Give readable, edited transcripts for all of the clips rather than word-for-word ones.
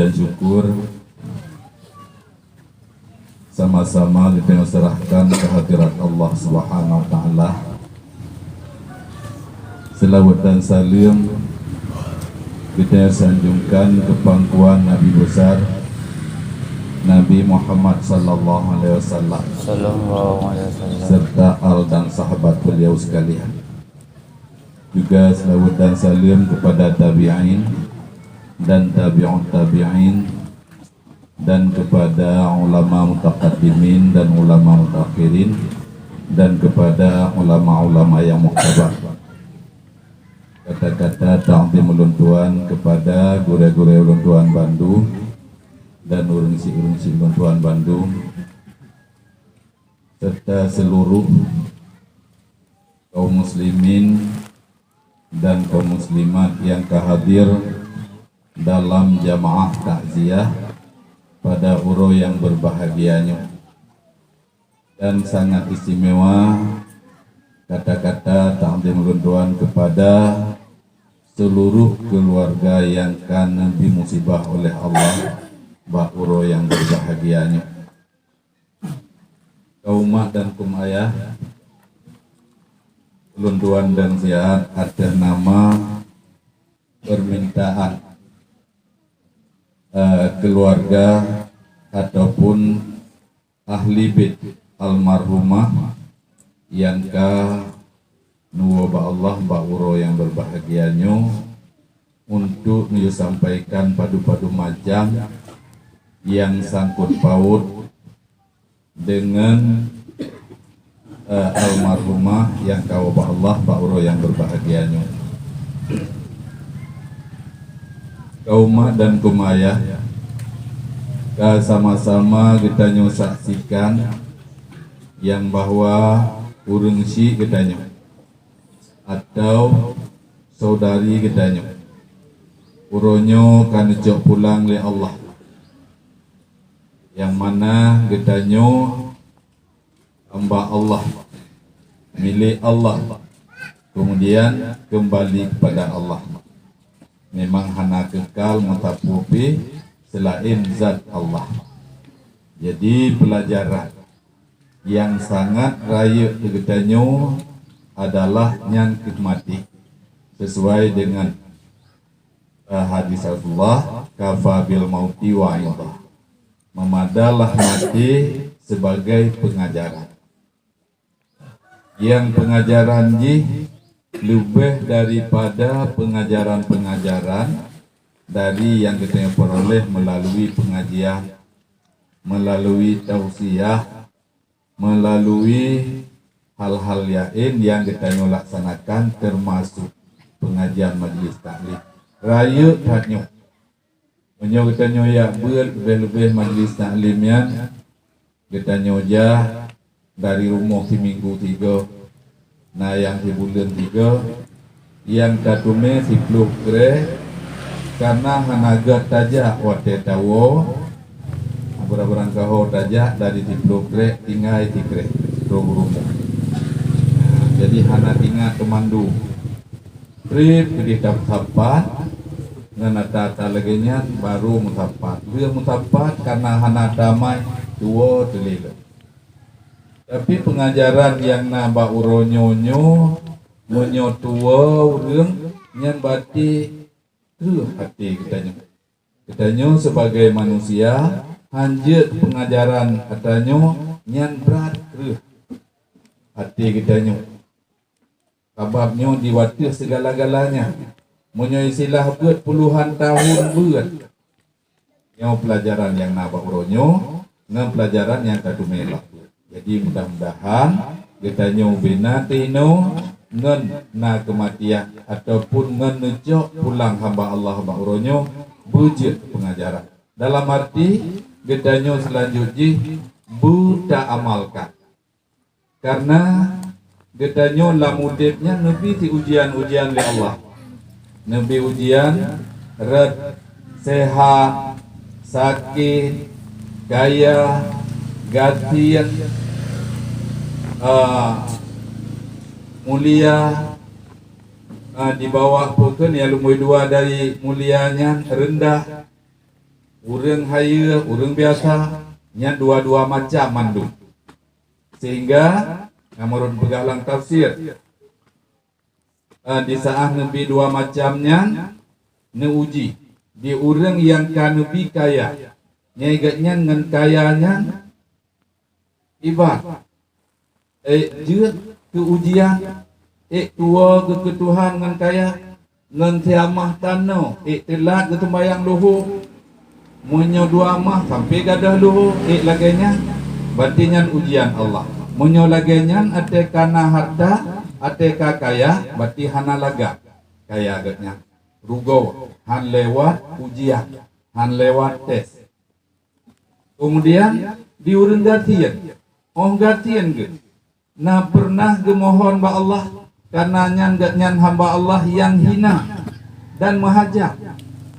dan syukur sama-sama kita serahkan kehadirat Allah Subhanahu wa taala. Selawat dan salam kita sanjungkan ke pangkuan Nabi besar Nabi Muhammad sallallahu alaihi wasallam serta al dan sahabat beliau sekalian. Juga selawat dan salam kepada tabi'in dan tabi'ut tabi'in dan kepada ulama mutaqaddimin dan ulama mutakhirin dan kepada ulama-ulama yang muktabar. Kata-kata ta'zim ulun kepada guru-guru ulun Bandung dan urungsi-urungsi ulun Bandung serta seluruh kaum muslimin dan kaum muslimat yang kehadir dalam jamaah takziah pada uro yang berbahagianya. Dan sangat istimewa kata-kata ta'zim ulun kepada seluruh keluarga yang kan dimusibah oleh Allah uro yang berbahagianya. Kaum mak dan kaum ayah, ulun dan siat atas nama permintaan keluarga ataupun ahli bait almarhumah yang nuwa Allah uro yang berbahagianya untuk sampaikan padu-padu macam yang sangkut paut dengan almarhumah yang Allah uro yang berbahagianya. Kaum dan kaum ayah, sama-sama kita saksikan yang bahwa urungsi kita atau saudari kita uronyo kan jauh pulang oleh Allah, yang mana kita hamba Allah, milik Allah, kemudian kembali kepada Allah. Memang hana kekal mutapupi selain zat Allah. Jadi pelajaran yang sangat raya kegetanyo adalah yang khidmati sesuai dengan hadis Rasulullah, kafa bil mauti wa'idha, memadalah mati sebagai pengajaran. Yang pengajaran lebih daripada pengajaran-pengajaran dari yang kita peroleh melalui pengajian, melalui tausiah, melalui hal-hal yang kita laksanakan termasuk pengajian majlis taklim. Raya taknya menyo kita ya lebih majlis taklim yang kita nyoja dari rumah di minggu 3. Nah yang di bulan 3 yang katume 10 kre karena hanaga tajak wate tawo berang kaho tajak dari 10 kre tinggal di kre rumah. Jadi hana tinggal kemandu trip di tapat nganata legenya baru mutapat. Dia mutapat karena hana damai dua delilo. Tapi pengajaran yang naba uronyonyo menyotua urang nyan bati hati kitanya sebagai manusia hanjut pengajaran katanya nyan berat hati kitanya kababnya diwatir segala-galanya menyo istilah buat puluhan tahun buat yang pelajaran yang naba uronyo dengan pelajaran yang kadumela. Jadi mudah-mudahan kita nyobina tino ngen na kematian ataupun ngen nejok pulang hamba Allah bauronyo bujut pengajaran. Dalam arti kita nyo selanjutnya buta amalkan. Karena kita nyo lamudipnya nabi di ujian-ujian oleh Allah. Nabi ujian red, sehat, sakit, kaya, gantian, mulia, di bawah pokok ya lumui dua dari mulianya rendah, urang haya, urang biasa, nya dua-dua macam mandu. Sehingga menurut pegalang tafsir di saat nabi dua macamnya neuji di urang yang kanubi kaya nyegatnya ngan kayanya ibat je ke ujian tua ke Tuhan ngan kaya ngan tiamah tano telat ke tembayang luhu munyo dua mah sampai gadah luhu laganya batinyan ujian Allah munyo laganya ate kana harta ate kaya bati hana laga kaya agaknya rugo han lewat ujian han lewat tes kemudian diurun gatian gatian ge nah pernah gemohon ba Allah karena nyan hamba Allah yang hina dan mahajat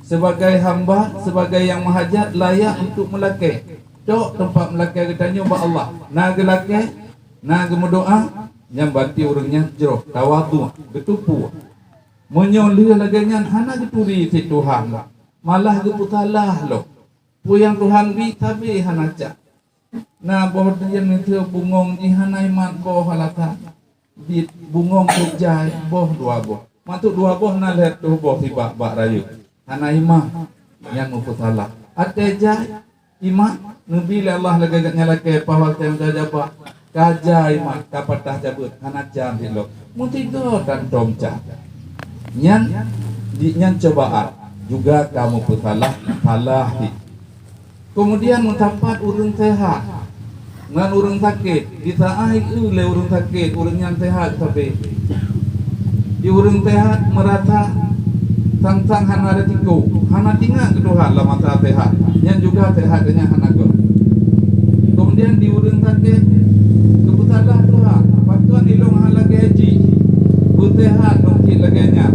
sebagai hamba sebagai yang mahajat layak untuk melakai cok tempat melakai katanya ba Allah nah gelake nah gemodoa yang banti urangnya jero tawadu betupu menyolih laganya hana geturi si Tuhan malah geputalah lo puyang Tuhan bi tabi hanaca nah boh dia nanti bungong ihana iman boh halata di bungong kujai boh dua boh matuk dua boh na lihat tuh boh tiba bak rayu hana imah yang muputalah ateja imah nabi Allah laganya lake pahwal tem jajaba kaja imah kapatah jabut hana jam hilo mutido dan domca nyan cobaan juga kamu putalah talahi. Kemudian mutapat urang sehat ngan urang sakit kita le urang sakit urang yang sehat tapi di urang sehat merata sang hana retiku hana tinggal ke Tuhan lah mata sehat yang juga sehatnya hana go kemudian di urang sakit keputalah Tuhan patuan ilung halage haji sehat dongki laganya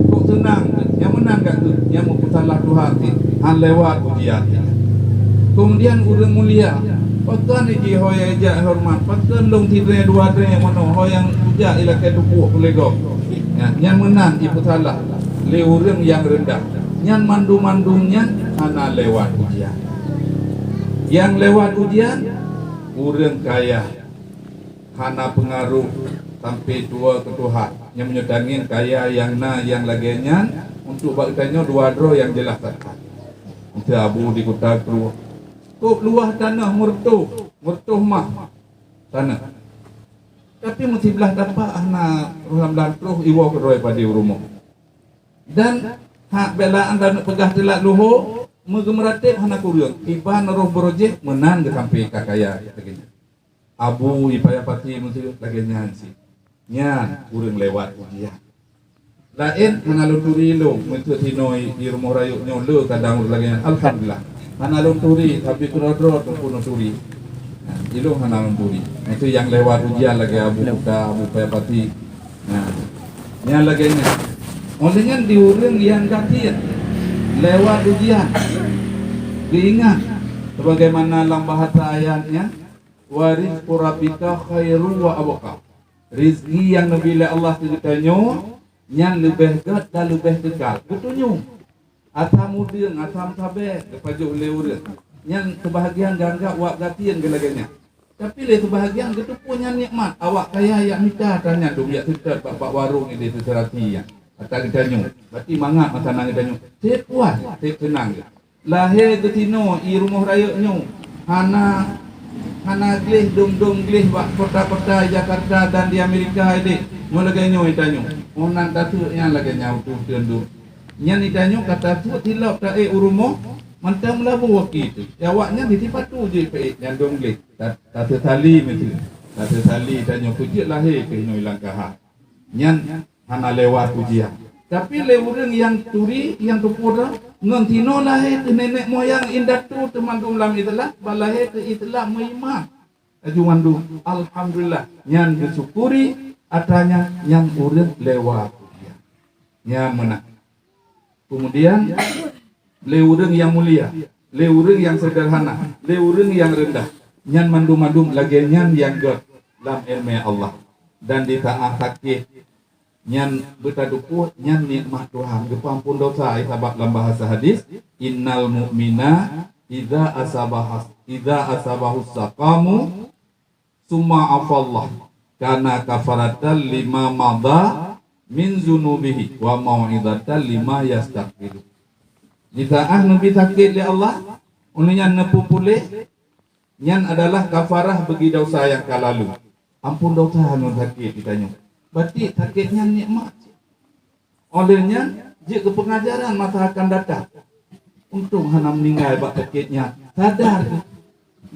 kok senang yang menang gak tu yang memputalah Tuhan han lewat ujian kemudian urang mulia patuan iji hoya ija hormat patuan dong tidre dua dre mano hoyang uja ila ke tupu kulego yang menang iputalah le urang yang rendah yang mandu-mandumnya hana lewat ujian yang lewat ujian urang kaya hana pengaruh sampai tua ke Tuhan yang menyedangin kaya yang lagenya untuk baktanya dua dro yang jelas tadi untuk abu di kota keluar kok luah tanah murtuh mah tanah tapi mesti belah dapat anak ruham lantruh iwa kedoi pada rumah dan hak belaan dan pegah telak luho megemeratip anak kurion iba naruh berojek menang ke sampai kakaya begini abu ipaya pati mesti lagenya sih nya urang lewat ujian lain hana lunturi lo mentu tinoi di rumah rayuk nyolo kadang lagi alhamdulillah hana lunturi tapi krodro pun lunturi nah ilung hana lunturi itu yang lewat ujian lagi abu payapati nah nya lagi nya olehnya di urang yang gatian lewat ujian diingat sebagaimana dalam bahasa ayatnya waris rabbika khairu wa abqa rizki yang nabila Allah ditanya yang lebih gat dan lebih kekal betunyu asam mudeng asam sabe kepajuk leurang yang kebahagiaan gangga wak gatian gelaganya tapi le kebahagiaan gitu punya nikmat awak kaya yang nikah tanya dong ya tutar bapak warung ini terserati ya atau ditanya berarti mangat masa nang ditanya saya puas saya senang lahir ketino i rumah rayuknya hana glih dong glih wak kota-kota Jakarta dan di Amerika ini mulaganya itanyo onan tatu yang laganya utuh tendu nya itanyo kata tu tilap ta urumo mantam labu waktu jawabnya ditipatu je pe yang dong glih tatu tali mesti tatu tali itanyo kujit lahir ke ino langkah nyan hana lewat ujian tapi leurang yang turi yang tupura ngantino lahir ke nenek moyang indatu teman-teman lam itulah balahir ke itulah meimah ajumandu alhamdulillah nyan bersyukuri adanya yang urang lewat ujian nya menang kemudian leurang yang mulia leurang yang sederhana leurang yang rendah nyan mandum-mandum lagi nyan yang god dalam ilmu Allah dan ditaat hakih nyan betaduku nyan nikmat Tuhan gepampun dosa sabab dalam bahasa hadis innal mu'mina idza asabahu saqamu summa afallah kana kafaratan lima madha min zunubihi wa mau'idatan lima yastaqbilu. Jika nabi sakit li Allah ununya nepu pulih nyan adalah kafarah bagi dosa yang kalalu. Ampun dosa anu sakit ditanya. Berarti sakitnya nikmat. Olehnya jika pengajaran masa akan datang. Untung hana meninggal bak sakitnya. Sadar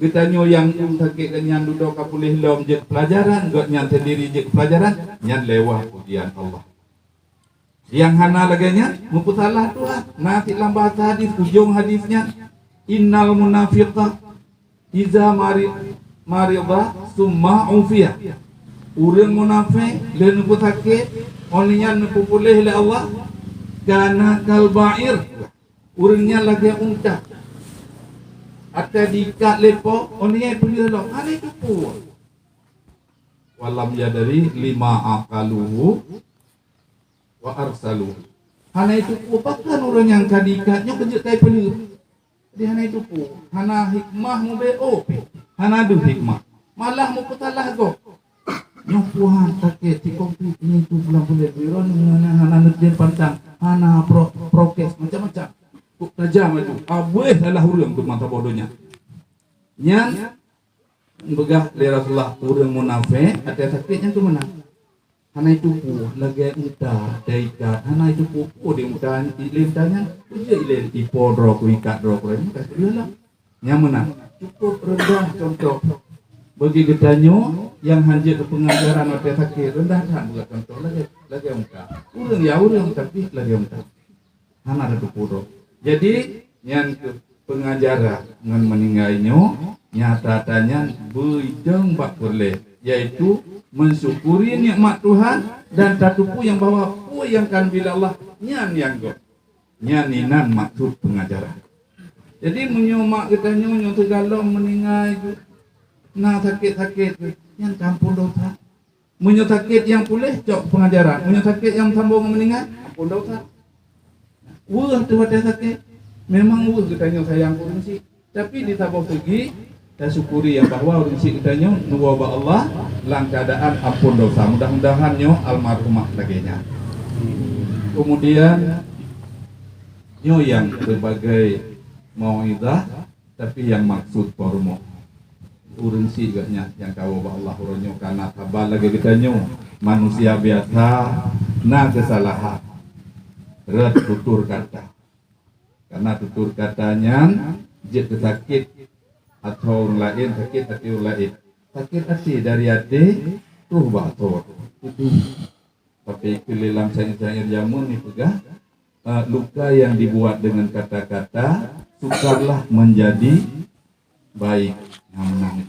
kita nyo yang sakit dan yang duduk kapulih lom je pelajaran, got nyan sendiri je pelajaran, nyan lewat ujian Allah. Yang hana laganya mumput salah Tuhan. Nanti dalam bahasa hadis ujung hadisnya innal munafiqa iza marida summa ufiya. Urang munafik dan nupu sakit olehnya nupu pulih oleh Allah kana kal ba'ir. Urangnya lagi unta atau diikat lepo olehnya pulih Allah ada itu pun walam yadari lima akaluhu wa arsaluhu hana itu pun bahkan orang yang kadikatnya kejut kai pulih di hana itu pun hana hikmah mu beo hana du hikmah malah mu putalah go nyopuhan sakit si kopi ini tu pulang boleh biron hana nutien pantang hana prokes macam-macam kuk tajam itu abueh salah urang tu mata bodohnya nyan begah li Rasulullah urang munafik ada sakitnya tu mana hana itu pu lagi uta daikat hana itu pu di uta ilintanya uje ilen ipodro ku ikat dro ku ini kasih nya mana cukup rendah contoh bagi gedanyo yang hanjir ke pengajaran ada sakit rendah kan buat contoh lagi uta urang ya urang tapi lagi uta hana ada pudro. Jadi yang pengajaran dengan meninggalnya nyatanya beideng bak boleh yaitu mensyukuri nikmat Tuhan dan tatupu yang bawa pu yang kan bila Allah nyan yang go nyaninan maksud pengajaran. Jadi menyomak kita nyo segala meninggal itu nah sakit yang campur dosa. Menyo sakit yang pulih cok pengajaran, menyo sakit yang sambung meninggal ampun dosa. Wah tu ada sakit. Memang wah kitanya sayang urunsi. Tapi di tabau pergi dan syukuri yang bahwa urunsi kitanya nuwaba Allah lang keadaan ampun dosa. Mudah-mudahan nyo almarhumah laginya. Kemudian nyo yang berbagai mau'idah tapi yang maksud pormo. Urunsi gaknya yang kau ba Allah uronyo karena tabal lagi kitanya manusia biasa na kesalahan. Red tutur kata karena tutur katanya jika sakit atau orang lain sakit hati orang lain sakit hati dari hati tuh bator itu tapi kelilam sayur jamun ini pegah luka yang dibuat dengan kata-kata sukarlah menjadi baik yang menang.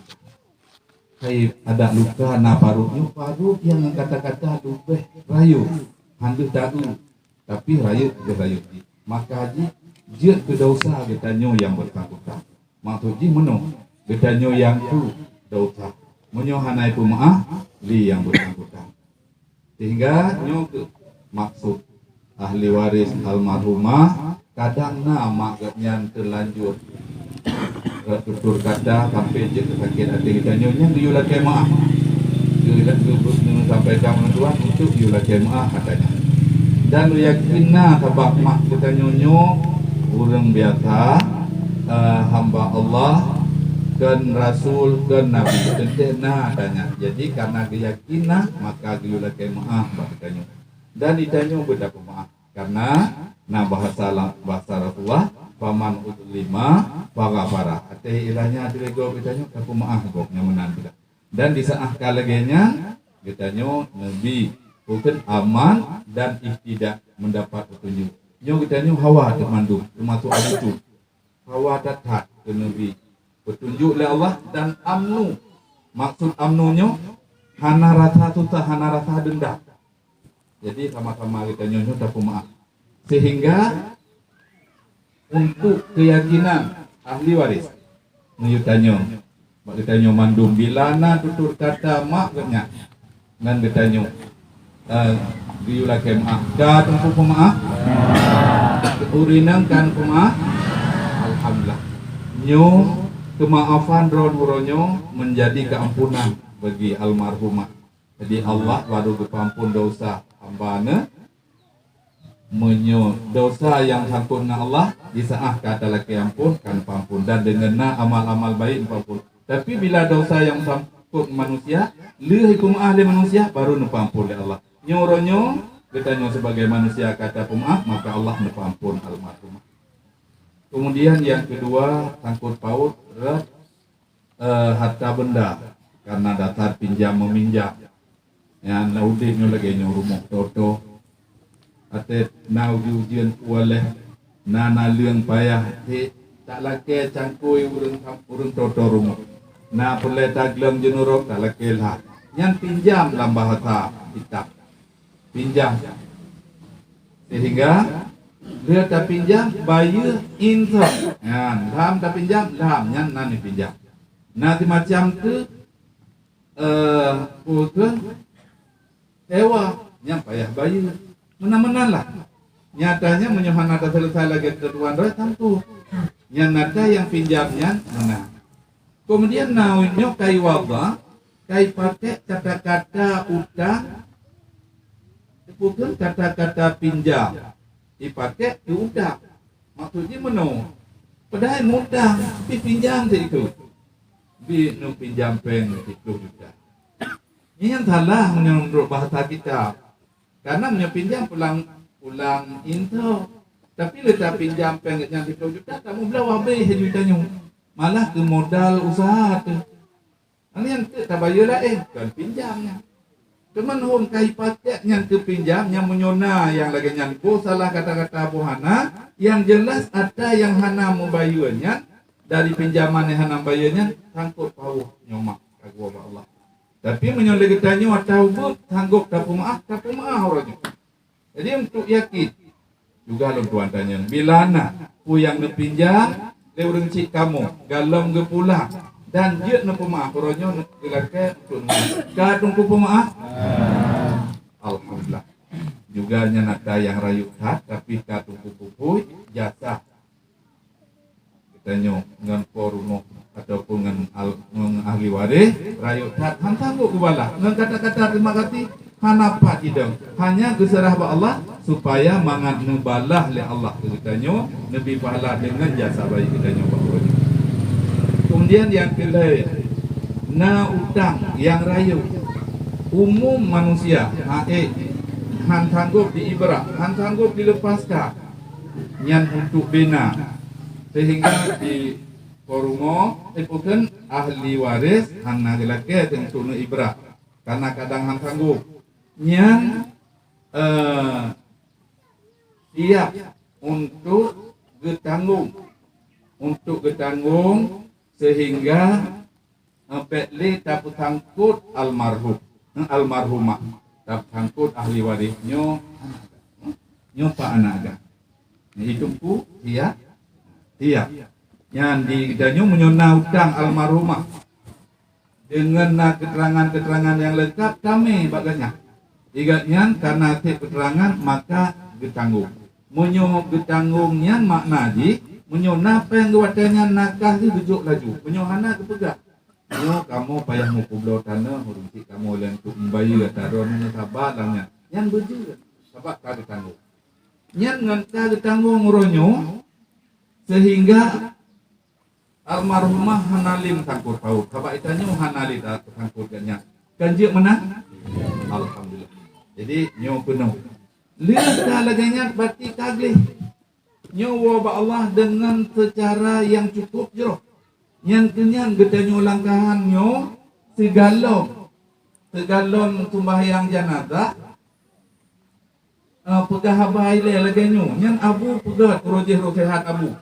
Saya ada luka na parut yang kata-kata lubeh rayu handu daun tapi rayu maka haji jir kedosa getanyo yang bersangkutan maksudnya meno getanyo yang tu dosa menyo hanai pemaaf li yang bersangkutan sehingga nyo ke maksud ahli waris almarhumah kadang nama gatnyan terlanjur tutur kata sampai jir sakit hati getanyo yang diulah maaf diulah sampai kamu tuan untuk diulah maaf katanya. Dan yakinna sabab mak kita nyonyo urang biasa hamba Allah dan Rasul dan Nabi tentena adanya. Jadi karena keyakinan maka diulah maaf katanya. Dan ditanya beda maaf karena bahasa Rasulullah paman utlima paghafara. Ate ilahnya dilego ditanya aku maaf goknya menan tidak. Dan di saat kalagenya ditanya Nabi bukan aman dan tidak mendapat petunjuk. Nyo kita nyo hawa termandu, termasuk itu. Hawa datang ke Nabi. Petunjuk oleh Allah dan amnu. Maksud amnunya hana rasa susah, hana rasa dendam. Jadi sama-sama kita nyo tak maaf. Sehingga untuk keyakinan ahli waris menyutanyo. Mak kita nyo mandum bilana tutur kata mak katnya. Dan kita nyo Diulah ke maaf. Dah tempuh pemaaf. Urinang kan pemaaf. Alhamdulillah. Nyo kemaafan ronyo menjadi keampunan bagi almarhumah. Jadi Allah baru kepampun dosa hamba-Ne. Menyo dosa yang sangkut dengan Allah disaah kata laki ampun kan pampun dan dengan amal-amal baik pampun. Tapi bila dosa yang sangkut manusia, leh hukum ahli manusia baru nepampun oleh Allah. Nyoronyo kita sebagai manusia kata pemaaf maka Allah nepampun almarhumah. Kemudian yang kedua sangkut paut harta benda karena dasar pinjam meminjam. Yang naudinyo lagi rumah toto. Atet nau ujian oleh nana liang payah tak laki cangkui urun toto rumah. Na boleh taglam jenurok tak laki lah. Yang pinjam dalam bahasa kitab. Pinjam. Sehingga dia tak pinjam bayar interest. Lam tak pinjam lam yang nani pinjam. Nanti macam tu putun sewa yang payah bayar. Mana-mana lah. Nyatanya menyohan ada selesai lagi ketuan roh tentu. Yang ada yang pinjamnya mana. Kemudian nauinyo kai wabah, kai pakai kata-kata utang. Bukan kata-kata pinjam. Dipakai diutang. Maksudnya meno. Padahal mutang, tapi pinjam itu. Bi nu pinjam pen itu juga. Ini yang salah menurut bahasa kita. Karena menyepinjam pulang intro. Tapi letak pinjam pengen yang 10 juta, kamu belah habis jutanya. Malah ke modal usaha tu. Ini yang tak bayar lah kan pinjamnya. Cuman hom kai pakai yang ke pinjam yang menyona yang lagi nyangku salah kata-kata buhana yang jelas ada yang hana membayarnya dari pinjaman yang hana bayarnya sangkut pau nyomak kagum Allah. Tapi menyoleh ketanya atau sanggup tapu maaf orangnya. Jadi untuk yakin juga lo tuan tanya bila nak pu yang nepinjam dia urang cik kamu galom ge pulang dan dia nak pemaaf orangnya nak gelake untuk kadung pemaaf. Alhamdulillah. Juga nyanata yang rayu hat tapi kadung pupui jasa. Kita dengan forum ataupun dengan ahli waris rayu hat hantangu kubala dengan kata-kata terima kasih hanapa tidak hanya geserah ba Allah supaya mangat nebalah le Allah kita lebih pahala dengan jasa baik kita bahwa. Kemudian yang kedua na utang yang rayu umum manusia han sanggup diibrak han sanggup dilepaskan yang untuk bina sehingga di forumo bukan ahli waris han laki untuk ibrak karena kadang han sanggup yang siap untuk getanggung sehingga petli tak sangkut almarhumah tak sangkut ahli warisnya pak anak hidupku iya yang di danyo menyona utang almarhumah dengan keterangan-keterangan yang lengkap kami baganya igatnya karena keterangan maka getanggung menyo getanggungnya makna di menyona peng watanya nakah di duduk laju menyohana kepegak kamu payah mukublo tanah hurunci kamu yang untuk membayar taruhan sahabat langnya yang berjaya sahabat tak ditanggung yang ngangka ditanggung ronyo sehingga almarhumah hanalim sangkut paut sahabat itanya hanalim sangkut ganya kanjik menang alhamdulillah jadi nyo penuh lihat laganya berarti kaglih nyo wa Allah dengan secara yang cukup jeroh yang kenyan gedanyo langkahannya segalon sembahyang jenazah pegah habai le laganyo yang abu pegah rojeh rokehat abu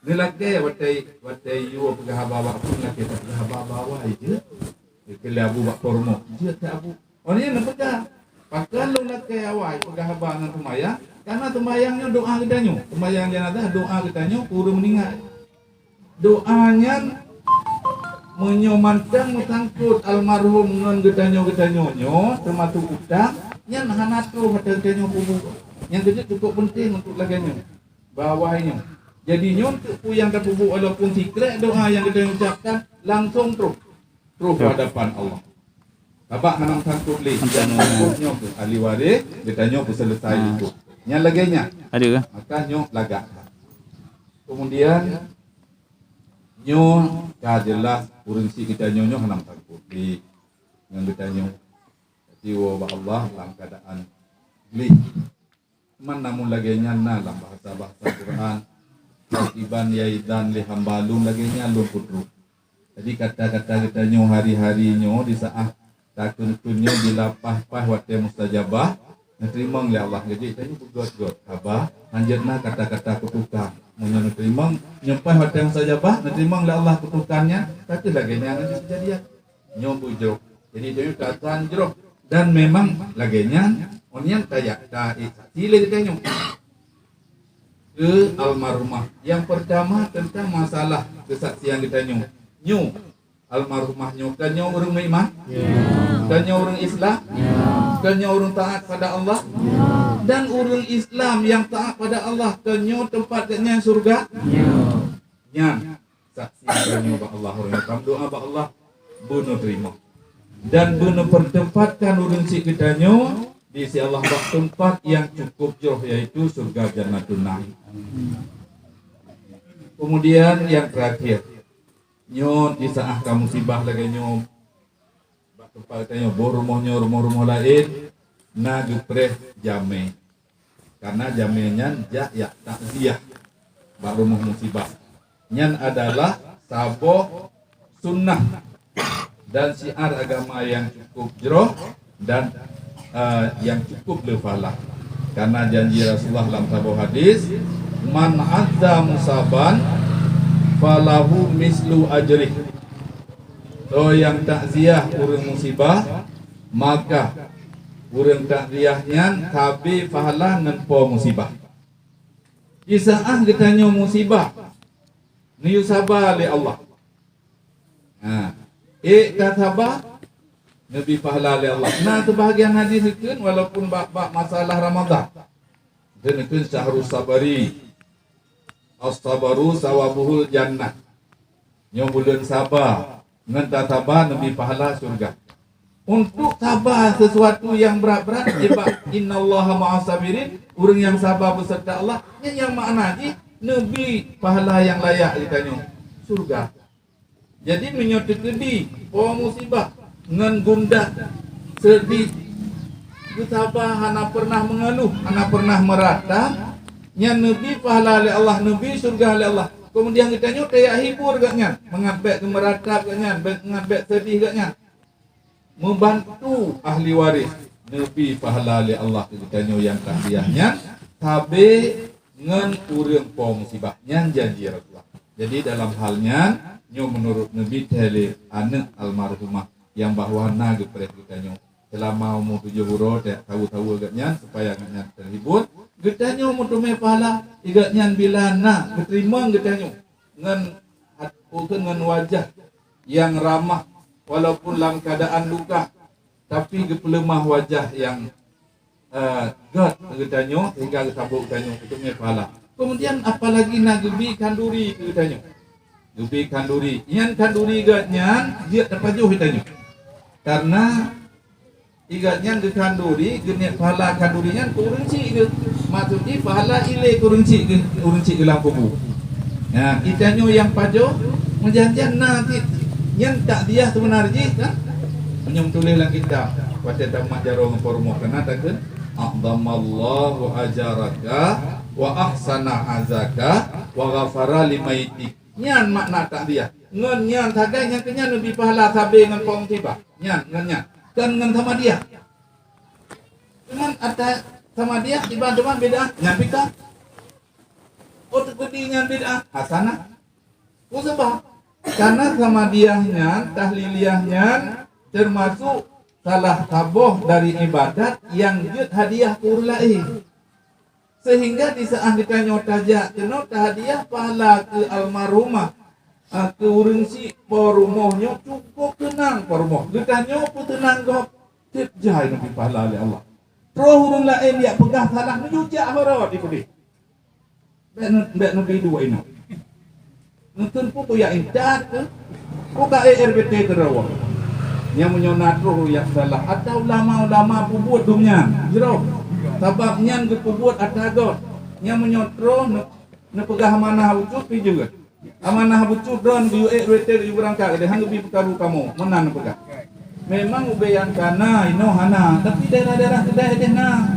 nilake watai yo pegah habawa pun lake pegah habawa aja kele abu bak formo dia tak abu orangnya nak pegah pakal lo lake awai pegah habangan sembahyang karena sembahyangnya doa gedanyo sembahyang jenazah doa gedanyo puru meninggal doanya menyomantang sangkut almarhum ngan gedanyo termasuk utang Yang hanatu hati-hatinya kubu. Yang kedua cukup penting untuk laganya. Bawahnya. Jadinya untuk yang terbubu walaupun secret doa yang kita ucapkan langsung terus ke hadapan Allah. Abak hanam sangkut li. Dan sangkutnya ke ahli waris. Kita nyok selesai itu. Yang laganya. Ada ke? Maka nyok lagak. Kemudian nyok jelas urgensi kita nyok hanam sangkut li. Yang kita nyok. Jiwa Allah dalam keadaan li. Namun laganya dalam bahasa Quran. Iban yaidan li hambalum laganya lumpudru. Jadi kata-kata kita nyok hari-harinya di saat takun-kunnya dilapah-pah wate mustajabah nerima oleh Allah. Jadi kita ni bergot-got abah anjeunna kata-kata kutukan mun nerima nyempah wate mustajabah nerima oleh Allah kutukannya tapi lagenya nanti kejadian nyobujro. Jadi itu kata jero dan memang lagenya onian kayak sile kita ke almarhumah. Yang pertama tentang masalah kesaksian kita nyu almarhumahnya kannya orang iman, kannya orang Islam, kannya orang taat pada Allah, dan orang Islam yang taat pada Allah kannya tempatnya surga, saksi kannya ba Allah orang kam doa ba Allah bunuh terima dan bunuh pertempatkan orang si kitanya di si Allah bak tempat yang cukup jauh yaitu surga Jannatun Naim. Kemudian yang terakhir nyon di saat kamu musibah lagi nyon tempat tanya rumahnya rumah lain na gepreh jame karena jamenya ya takziah baru rumah musibah nyan adalah saboh sunnah dan syiar agama yang cukup jroh dan yang cukup lefalah karena janji Rasulullah dalam saboh hadis man azza musaban falahu mislu ajrih. So yang takziah urang musibah maka urang takziahnya kabe pahala nganpo musibah. Isaah ditanya musibah niu sabar li Allah. Kasabah nabi pahala li Allah. Nah tu bahagian hadis itu walaupun bab masalah Ramadan. Dan itu syahrus sabari. As-sabaru sawabuhul jannah. Nyo bulan sabar, ngan sabar nabi pahala surga. Untuk sabar sesuatu yang berat-berat, sebab innallaha ma'as sabirin, orang yang sabar beserta Allah, yang makna ni nabi pahala yang layak ditanya surga. Jadi menyatu kedi, musibah, ngan gundah, sedih, sabar, hana pernah mengeluh, hana pernah meratap. Yang nabi pahala oleh Allah, nabi surga oleh Allah. Kemudian kita nyok kayak hibur gaknya, mengabek kemeratap gaknya, mengabek sedih gaknya. Membantu ahli waris, nabi pahala oleh Allah kita nyok yang tahdiahnya, tabe ngan urang po musibahnya janji Rasulullah. Jadi dalam halnya nyok menurut nabi tele anak almarhumah yang bahwa naga pada kita nyok selama umur 7 huruf tahu-tahu agaknya supaya agaknya terhibur. Getanya mutume pahala igatnya bila nak berterima getanya dengan wajah yang ramah walaupun dalam keadaan luka tapi gepelemah wajah yang gat getanya sehingga sabuk getanya mutume pahala. Kemudian apalagi nak gebi kanduri getanya. Gebi kanduri. Yang kanduri gatnya dia terpajuh getanya. Karena igatnya ke kanduri, genet pahala kandurinya kurunci ke. Maksudnya pahala ile kurunci ke lampu. Nah, kita nyo yang pajo menjanjian nanti yang tak dia sebenarnya kan. Menyum tulislah kita pada tamat jarong formo kena takkan a'dhamallahu ajaraka wa ahsana azaka wa ghafara limaiti. Nyan makna tak dia. Ngan nyan tagai yang kenya lebih pahala sabe ngan pong tiba. Nyan kan ngan sama dia. Cuman ada sama dia ibadah beda nyapika kedinya beda hasanah usabah karena sama diahnya tahliliyahnya termasuk salah taboh dari ibadat yang jut hadiah kurlai sehingga di saat ditanya tajak kena hadiah pahala ke almarhumah ke urunsi porumahnya cukup tenang porumah ditanya pun tenang kok terjai nabi pahala oleh Allah. Terus urang lain dia pegah salah nu jujak hara di pudi. Ndak nu dua ini. Nutun puku ya indat ke. Puka RBT terawak. Yang menyonat roh yang salah atau ulama-ulama pubut dumnya. Jero. Sababnya ke pubut atagot. Yang menyotro ne pegah amanah ucuk pi juga. Amanah ucuk don di RBT di berangkat ada hang bi perkara kamu. Menan pegah. Memang ubeyan kana ino hana tapi daerah-daerah kedai deh na.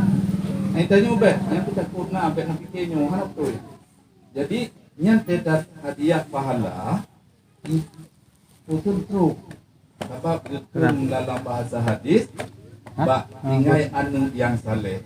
Ai tanya ube, yang kita kurna abe nak pikenyo harap tu. Jadi nyan tedat hadiah pahala putul tru. Sebab getun dalam bahasa hadis ba ingai anu yang saleh.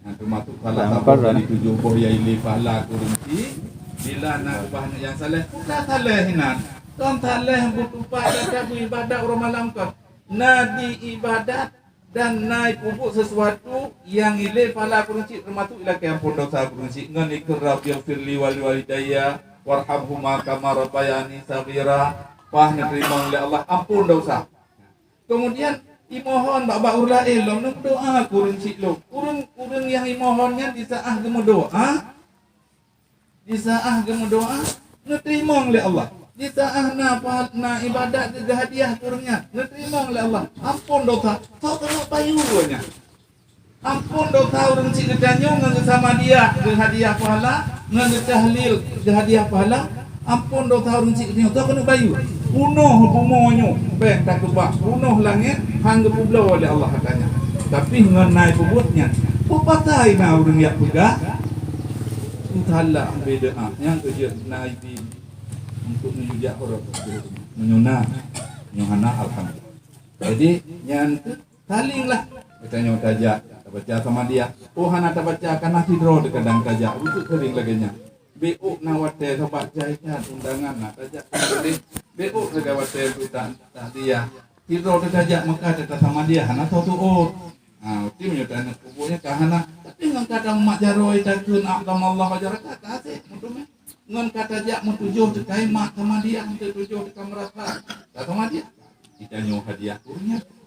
Yang termasuk salah satu dari 7 buah yaili pahala kurunci bila nak ubah yang saleh. Tak saleh hinan. Tom saleh butuh pada ibadah orang malam kau. Nadi ibadat dan naik pupuk sesuatu yang ilai pahala kurunci termasuk ila ke ampun dosa kurunci ngan ikir rabbil firli wal walidayya warhamhuma kama rabbayani saghira pah nerima oleh Allah ampun dosa. Kemudian imohon bak urla elom nu doa kurunci lo kurun yang imohonnya disaah gemu doa nu terima oleh Allah. Di saat na ibadat ke hadiah kurangnya diterima oleh Allah. Ampun dosa. Tahu kena payunya. Ampun dosa orang cik kedanyo ngan sama dia ke hadiah pahala, ngan tahlil ke hadiah pahala. Ampun dosa orang cik kedanyo tahu kena bayu. Punuh bumonyo, ben tak kebak. Punuh langit hang pulau oleh Allah katanya. Tapi ngan naik bubutnya. Papatai na orang yang pegah. Entahlah beda yang kerja naik untuk menjujak orang menyunah alhamdulillah. Jadi yang salinglah kita nyok tajak baca sama dia. Oh hana tak baca kana hidro dekadang tajak untuk sering laginya. BU nawate sebab jaikan undangan nak tajak sering. BU segawate kita dia. Hidro dekajak maka tetap sama dia hana tu tim nyota nak kubunya kahana tapi ngan kadang mak jaroi takun Allah ajarat kasih mutume ngan kata jak metujuh dekai mak sama dia metujuh dekai merasa sama dia kita nyoh hadiah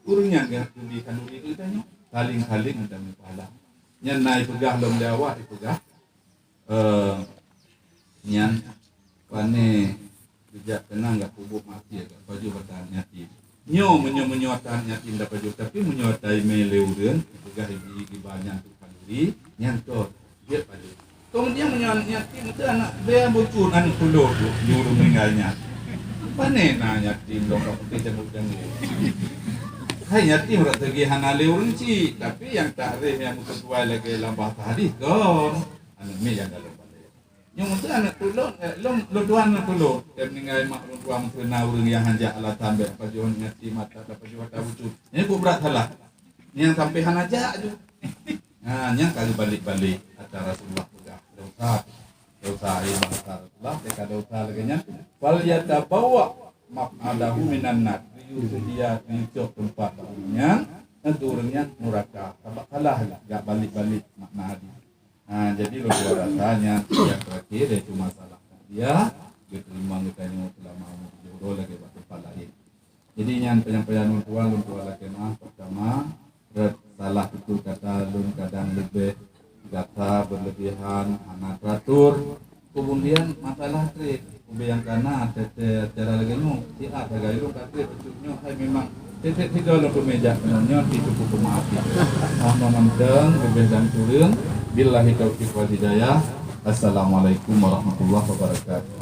kurungnya enggak di kandung itu kita nyoh saling ada pahala nyan naik pegah lom dewa pegah nyan pane sejak tenang enggak kubuk mati agak baju bertahan yatim nyo menyuatan yatim dapat baju tapi menyuatai meleureun pegah di banyak tu kanduri nyan to dia baju. Kemudian yatim itu anak dia bocun anak tulur nyuruh meninggalnya. Panen yatim dong putih jenguk. Hai yatim rak tegi hanale urunci tapi yang takrif yang sesuai lagi lambah hadis kon. Anak mi yang dalam balik. Yang itu anak tulur tuan anak tulur yang meninggal mak tua mengkena urang yang hanjak ala tambah pajuan yatim mata pajuan ta bocun. Ini ku berat salah. Yang sampai hanajak tu. Nah, yang kali balik-balik acara Rasulullah dosa Rasulullah mereka dosa laginya wal yatabawa maq'adahu minan nar dia diucap tempat bangunnya turunnya neraka sabab salah enggak balik-balik makna hadis. Nah jadi lo dua rasanya yang terakhir itu masalah dia diterima kita selama jodoh lagi tempat lain. Jadi yang penyampaian tua lagi pertama salah itu kata lun kadang lebih kata berlebihan anak teratur kemudian masalah trik yang karena cara lagi nu si A jaga itu kata becuknya hai memang titik tiga lo meja penonnya itu cukup maaf mohon menteng lebih dan turun billahi taufiq wal hidayah. Assalamualaikum warahmatullahi wabarakatuh.